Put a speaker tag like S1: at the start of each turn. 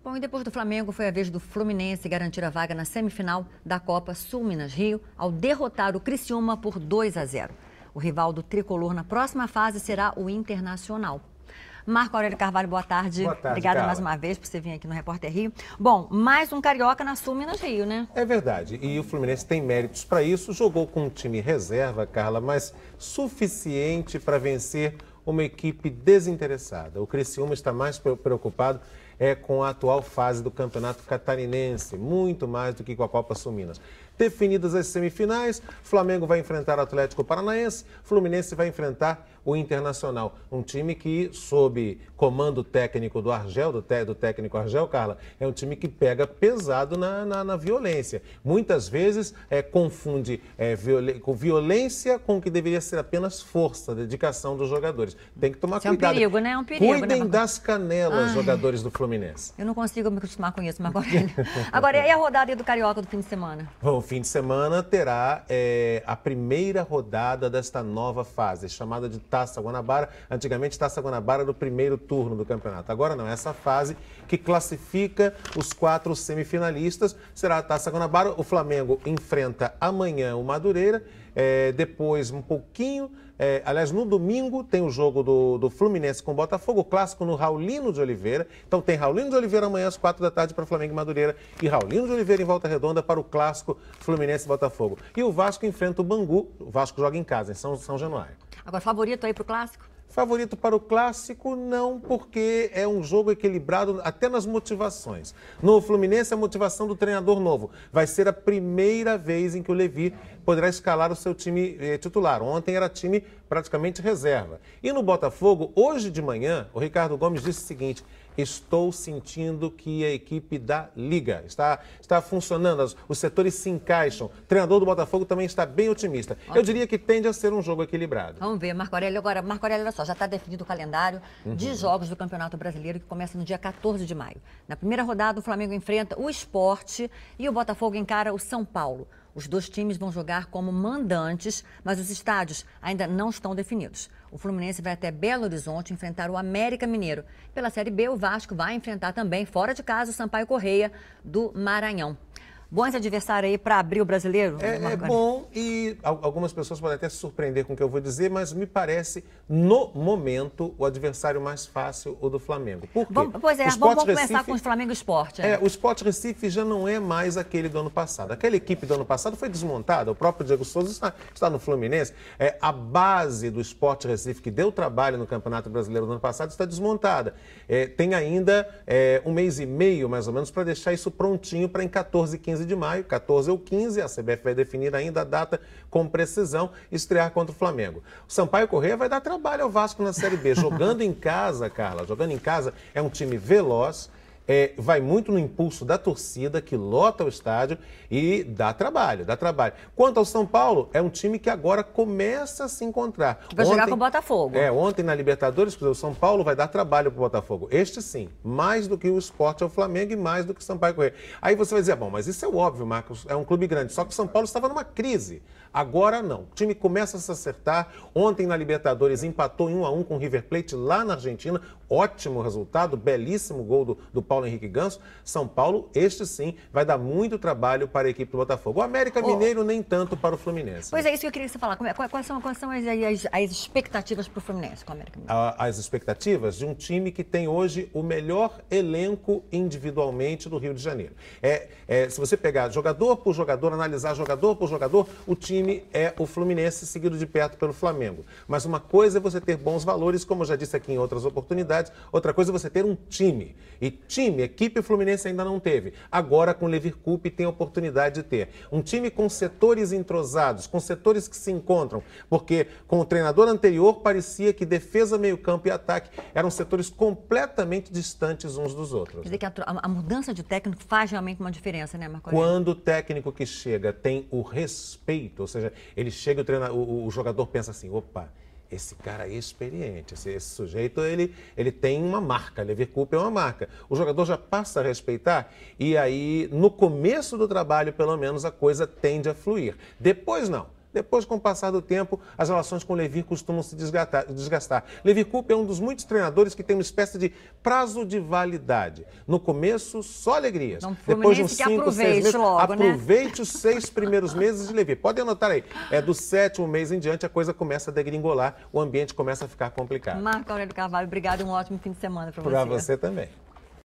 S1: Bom, e depois do Flamengo, foi a vez do Fluminense garantir a vaga na semifinal da Copa Sul Minas Rio, ao derrotar o Criciúma por 2-0. O rival do tricolor na próxima fase será o Internacional. Marco Aurélio Carvalho, boa tarde.
S2: Boa tarde,
S1: Obrigada
S2: Carla.
S1: mais uma vez por você vir aqui no Repórter Rio. Bom, mais um carioca na Sul Minas Rio, né?
S2: É verdade. E o Fluminense tem méritos para isso. Jogou com um time reserva, Carla, mas suficiente para vencer uma equipe desinteressada. O Criciúma está mais preocupado com a atual fase do Campeonato Catarinense, muito mais do que com a Copa Sul Minas. Definidas as semifinais, Flamengo vai enfrentar o Atlético Paranaense, Fluminense vai enfrentar o Internacional. Um time que, sob comando técnico do Argel, do técnico Argel, Carla, é um time que pega pesado na violência. Muitas vezes confunde violência com o que deveria ser apenas força, dedicação dos jogadores. Tem que tomar cuidado.
S1: É um perigo, né? É um perigo,
S2: Cuidem
S1: né,
S2: das canelas, jogadores do Fluminense.
S1: Eu não consigo me acostumar com isso, Marco Aurélio. Agora, e a rodada aí do Carioca do fim de semana?
S2: Bom, o fim de semana terá a primeira rodada desta nova fase, chamada de Taça Guanabara. Antigamente, Taça Guanabara era o primeiro turno do campeonato. Agora não, essa fase que classifica os 4 semifinalistas será a Taça Guanabara. O Flamengo enfrenta amanhã o Madureira, depois um pouquinho... aliás, no domingo tem o jogo do Fluminense com o Botafogo, o clássico no Raulino de Oliveira. Então tem Raulino de Oliveira amanhã às 4 da tarde para Flamengo e Madureira e Raulino de Oliveira em Volta Redonda para o clássico Fluminense e Botafogo. E o Vasco enfrenta o Bangu, o Vasco joga em casa, em São Januário.
S1: Agora, favorito aí pro clássico?
S2: Favorito para o clássico, não, porque é um jogo equilibrado até nas motivações. No Fluminense, a motivação do treinador novo. Vai ser a primeira vez em que o Levi poderá escalar o seu time titular. Ontem era time praticamente reserva. E no Botafogo, hoje de manhã, o Ricardo Gomes disse o seguinte: estou sentindo que a equipe da Liga está funcionando, os setores se encaixam. O treinador do Botafogo também está bem otimista. Eu diria que tende a ser um jogo equilibrado.
S1: Vamos ver, Marco Aurélio. Agora, Marco Aurélio, olha só, já está definido o calendário de jogos do Campeonato Brasileiro, que começa no dia 14 de maio. Na primeira rodada, o Flamengo enfrenta o Sport e o Botafogo encara o São Paulo. Os dois times vão jogar como mandantes, mas os estádios ainda não estão definidos. O Fluminense vai até Belo Horizonte enfrentar o América Mineiro. Pela Série B, o Vasco vai enfrentar também, fora de casa, o Sampaio Corrêa do Maranhão. Bons adversários aí para abrir o Brasileiro?
S2: É bom e algumas pessoas podem até se surpreender com o que eu vou dizer, mas me parece, no momento, o adversário mais fácil, o do Flamengo. Por quê?
S1: Vamos começar com o Flamengo Sport.
S2: O Sport Recife já não é mais aquele do ano passado. Aquela equipe do ano passado foi desmontada, o próprio Diego Souza está no Fluminense. A base do Sport Recife, que deu trabalho no Campeonato Brasileiro do ano passado, está desmontada. Tem ainda um mês e meio, mais ou menos, para deixar isso prontinho para em 14 e 15 de maio, 14 ou 15, a CBF vai definir ainda a data com precisão, estrear contra o Flamengo. O Sampaio Corrêa vai dar trabalho ao Vasco na Série B. Jogando em casa, Carla, jogando em casa, é um time veloz, vai muito no impulso da torcida, que lota o estádio e dá trabalho, dá trabalho. Quanto ao São Paulo, é um time que agora começa a se encontrar.
S1: Vai jogar com o Botafogo.
S2: Ontem na Libertadores, o São Paulo vai dar trabalho para o Botafogo. Este sim, mais do que o Sport ao Flamengo e mais do que o Sampaio Corrêa. Aí você vai dizer, bom, mas isso é óbvio, Marcos, é um clube grande, só que o São Paulo estava numa crise. Agora não, o time começa a se acertar. Ontem na Libertadores empatou em 1-1 com o River Plate lá na Argentina. Ótimo resultado, belíssimo gol do Paulo Henrique Ganso. São Paulo, este sim, vai dar muito trabalho para a equipe do Botafogo. O América Mineiro nem tanto para o Fluminense.
S1: Pois é, isso que eu queria que você falar. Quais são as expectativas para o Fluminense com o América Mineiro?
S2: As expectativas de um time que tem hoje o melhor elenco individualmente do Rio de Janeiro. Se você pegar jogador por jogador, analisar jogador por jogador, o time é o Fluminense, seguido de perto pelo Flamengo. Mas uma coisa é você ter bons valores, como eu já disse aqui em outras oportunidades, outra coisa é você ter um time. E time, equipe Fluminense ainda não teve. Agora, com o Levir Coupe, tem a oportunidade de ter. Um time com setores entrosados, com setores que se encontram, porque com o treinador anterior parecia que defesa, meio-campo e ataque eram setores completamente distantes uns dos outros.
S1: Quer dizer que a mudança de técnico faz realmente uma diferença, né, Marco Aurélio?
S2: Quando o técnico que chega tem o respeito, ou seja, ele chega, o jogador pensa assim, opa, esse cara é experiente, esse sujeito, ele tem uma marca, Levir Coupe é uma marca. O jogador já passa a respeitar e aí, no começo do trabalho, pelo menos, a coisa tende a fluir. Depois, não. Depois, com o passar do tempo, as relações com o Levi costumam se desgastar. Levi Coupe é um dos muitos treinadores que tem uma espécie de prazo de validade. No começo, só alegrias.
S1: Não,
S2: depois de uns
S1: que
S2: 5, 6 meses,
S1: logo,
S2: aproveite os 6 primeiros meses de Levi. Podem anotar aí, do 7º mês em diante, a coisa começa a degringolar, o ambiente começa a ficar complicado.
S1: Marco Aurélio Carvalho, obrigado e um ótimo fim de semana para você.
S2: Para você também.